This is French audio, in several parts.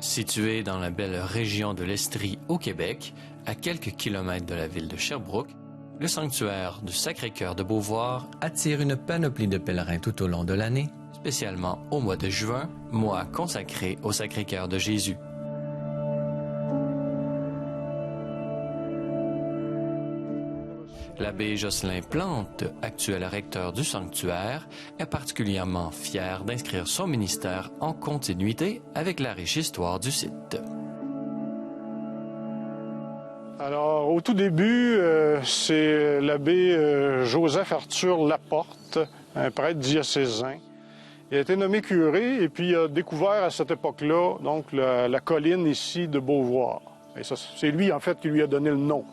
Situé dans la belle région de l'Estrie au Québec, à quelques kilomètres de la ville de Sherbrooke, le sanctuaire du Sacré-Cœur de Beauvoir attire une panoplie de pèlerins tout au long de l'année, spécialement au mois de juin, mois consacré au Sacré-Cœur de Jésus. L'abbé Jocelyn Plante, actuel recteur du sanctuaire, est particulièrement fier d'inscrire son ministère en continuité avec la riche histoire du site. Alors, au tout début, c'est l'abbé Joseph Arthur Laporte, un prêtre diocésain. Il a été nommé curé et puis il a découvert à cette époque-là donc la colline ici de Beauvoir. Et ça, c'est lui, en fait, qui lui a donné le nom,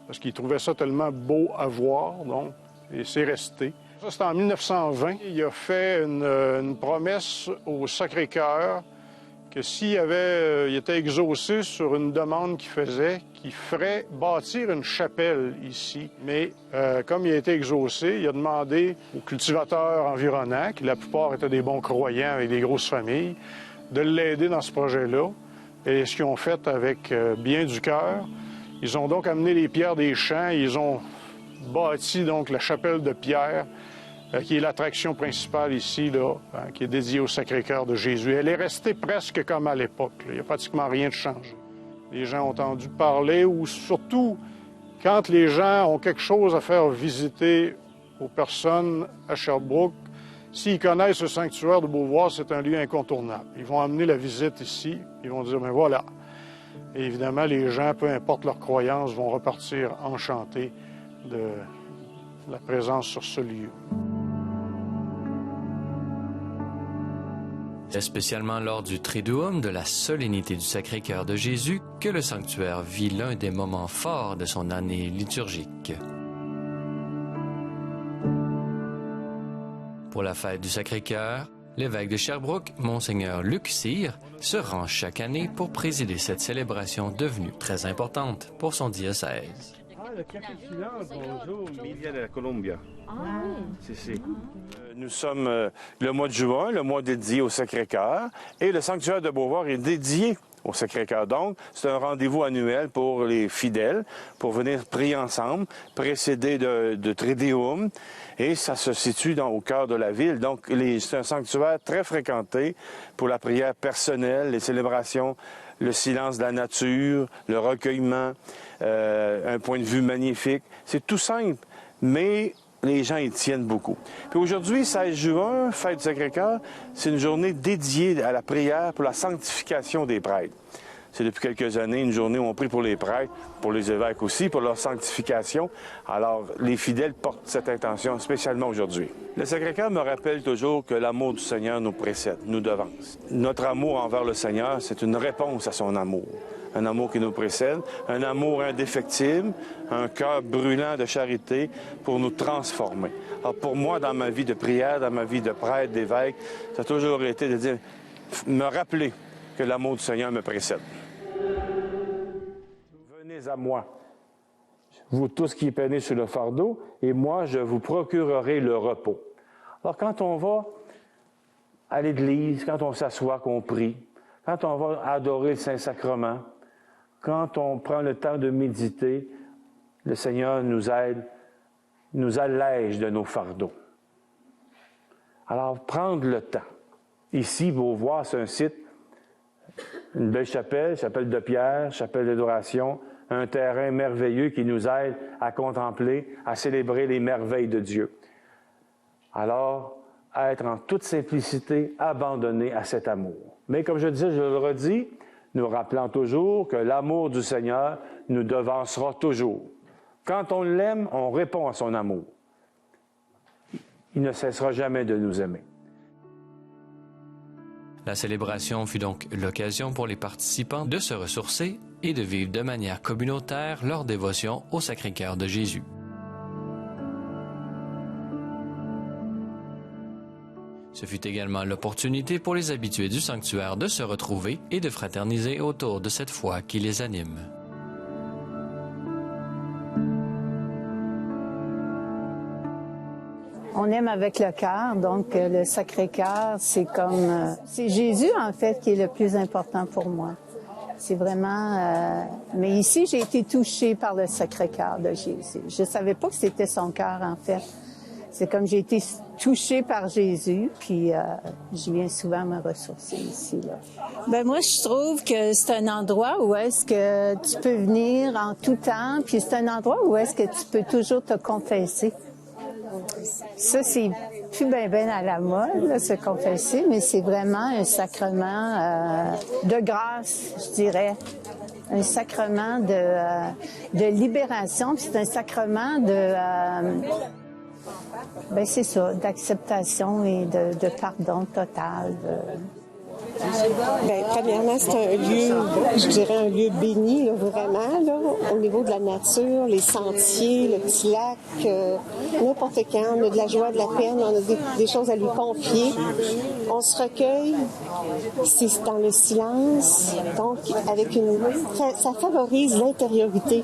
parce qu'il trouvait ça tellement beau à voir, donc, et c'est resté. Ça, c'était en 1920. Il a fait une promesse au Sacré-Cœur que s'il il était exaucé sur une demande qu'il faisait, qu'il ferait bâtir une chapelle ici. Mais comme il a été exaucé, il a demandé aux cultivateurs environnants, qui la plupart étaient des bons croyants avec des grosses familles, de l'aider dans ce projet-là. Et ce qu'ils ont fait avec bien du cœur, ils ont donc amené les pierres des champs, ils ont bâti donc la chapelle de pierre, qui est l'attraction principale ici, là, qui est dédiée au Sacré-Cœur de Jésus. Elle est restée presque comme à l'époque. Il n'y a pratiquement rien de changé. Les gens ont entendu parler, ou surtout, quand les gens ont quelque chose à faire visiter aux personnes à Sherbrooke, s'ils connaissent le sanctuaire de Beauvoir, c'est un lieu incontournable. Ils vont amener la visite ici, ils vont dire, mais voilà. Et évidemment, les gens, peu importe leur croyance, vont repartir enchantés de la présence sur ce lieu. C'est spécialement lors du Triduum de la solennité du Sacré-Cœur de Jésus que le sanctuaire vit l'un des moments forts de son année liturgique. Pour la fête du Sacré-Cœur, l'évêque de Sherbrooke, Monseigneur Luc Cyr, se rend chaque année pour présider cette célébration devenue très importante pour son diocèse. Le capuchineur, bonjour, Emilia de la Colombia. Si. Nous sommes le mois de juin, le mois dédié au Sacré-Cœur, et le sanctuaire de Beauvoir est dédié au Sacré-Cœur. Donc, c'est un rendez-vous annuel pour les fidèles, pour venir prier ensemble, précédé de Triduum, et ça se situe au cœur de la ville. Donc, c'est un sanctuaire très fréquenté pour la prière personnelle, les célébrations, le silence de la nature, le recueillement, un point de vue magnifique. C'est tout simple, mais les gens y tiennent beaucoup. Puis aujourd'hui, 16 juin, fête du Sacré-Cœur, c'est une journée dédiée à la prière pour la sanctification des prêtres. C'est depuis quelques années une journée où on prie pour les prêtres, pour les évêques aussi, pour leur sanctification. Alors, les fidèles portent cette intention, spécialement aujourd'hui. Le Sacré-Cœur me rappelle toujours que l'amour du Seigneur nous précède, nous devance. Notre amour envers le Seigneur, c'est une réponse à son amour. Un amour qui nous précède, un amour indéfectible, un cœur brûlant de charité pour nous transformer. Alors pour moi, dans ma vie de prière, dans ma vie de prêtre, d'évêque, ça a toujours été de dire, me rappeler que l'amour du Seigneur me précède. Venez à moi, vous tous qui peinez sur le fardeau, et moi, je vous procurerai le repos. Alors quand on va à l'Église, quand on s'assoit, qu'on prie, quand on va adorer le Saint-Sacrement, quand on prend le temps de méditer, le Seigneur nous aide, nous allège de nos fardeaux. Alors, prendre le temps. Ici, Beauvoir, c'est un site, une belle chapelle, chapelle de pierre, chapelle d'adoration, un terrain merveilleux qui nous aide à contempler, à célébrer les merveilles de Dieu. Alors, être en toute simplicité, abandonné à cet amour. Mais comme je disais, je le redis, nous rappelant toujours que l'amour du Seigneur nous devancera toujours. Quand on l'aime, on répond à son amour. Il ne cessera jamais de nous aimer. La célébration fut donc l'occasion pour les participants de se ressourcer et de vivre de manière communautaire leur dévotion au Sacré-Cœur de Jésus. Ce fut également l'opportunité pour les habitués du sanctuaire de se retrouver et de fraterniser autour de cette foi qui les anime. On aime avec le cœur, donc le Sacré-Cœur, c'est Jésus en fait qui est le plus important pour moi. C'est vraiment... Mais ici, j'ai été touchée par le Sacré-Cœur de Jésus. Je ne savais pas que c'était son cœur, en fait. C'est comme j'ai été touchée par Jésus, puis je viens souvent me ressourcer ici, là. Ben moi, je trouve que c'est un endroit où est-ce que tu peux venir en tout temps, puis c'est un endroit où est-ce que tu peux toujours te confesser. Ça, c'est plus ben à la mode, là, se confesser, mais c'est vraiment un sacrement de grâce, je dirais. Un sacrement de libération, puis c'est un sacrement ben c'est ça, d'acceptation et de pardon total. Bien, premièrement, c'est un lieu, je dirais un lieu béni, là, vraiment, là, au niveau de la nature, les sentiers, le petit lac, n'importe quand, on a de la joie, de la peine, on a des choses à lui confier. On se recueille, c'est dans le silence, donc ça favorise l'intériorité.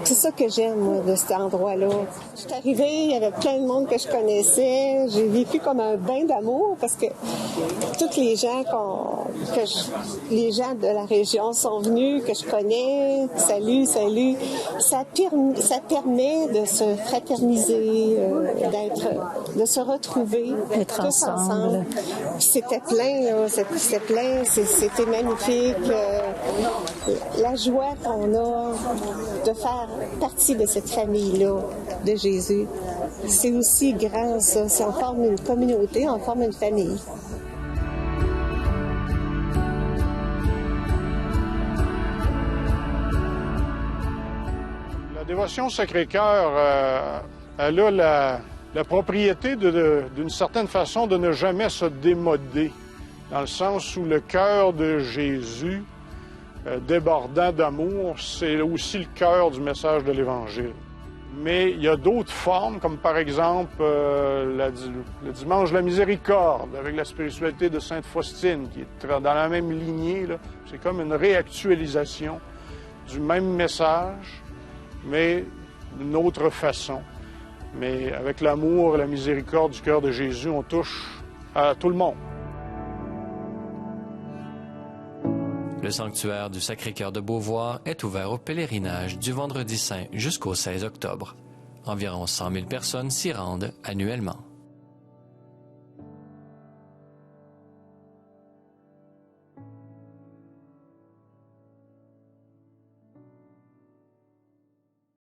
C'est ça que j'aime, moi, de cet endroit-là. Je suis arrivée, il y avait plein de monde que je connaissais, j'ai vécu comme un bain d'amour, parce que tous les gens les gens de la région sont venus, que je connais, salut, ça permet de se fraterniser, de se retrouver, Être tous ensemble. C'était plein, là, c'était plein, c'était magnifique. La joie qu'on a de faire partie de cette famille-là, de Jésus, c'est aussi grand, ça. On forme une communauté, on forme une famille. La dévotion au Sacré-Cœur, elle a la propriété d'une certaine façon de ne jamais se démoder, dans le sens où le cœur de Jésus, débordant d'amour, c'est aussi le cœur du message de l'Évangile. Mais il y a d'autres formes, comme par exemple le dimanche de la miséricorde, avec la spiritualité de Sainte Faustine, qui est dans la même lignée, là. C'est comme une réactualisation du même message, mais d'une autre façon. Mais avec l'amour et la miséricorde du cœur de Jésus, on touche à tout le monde. Le sanctuaire du Sacré-Cœur de Beauvoir est ouvert au pèlerinage du Vendredi Saint jusqu'au 16 octobre. Environ 100 000 personnes s'y rendent annuellement.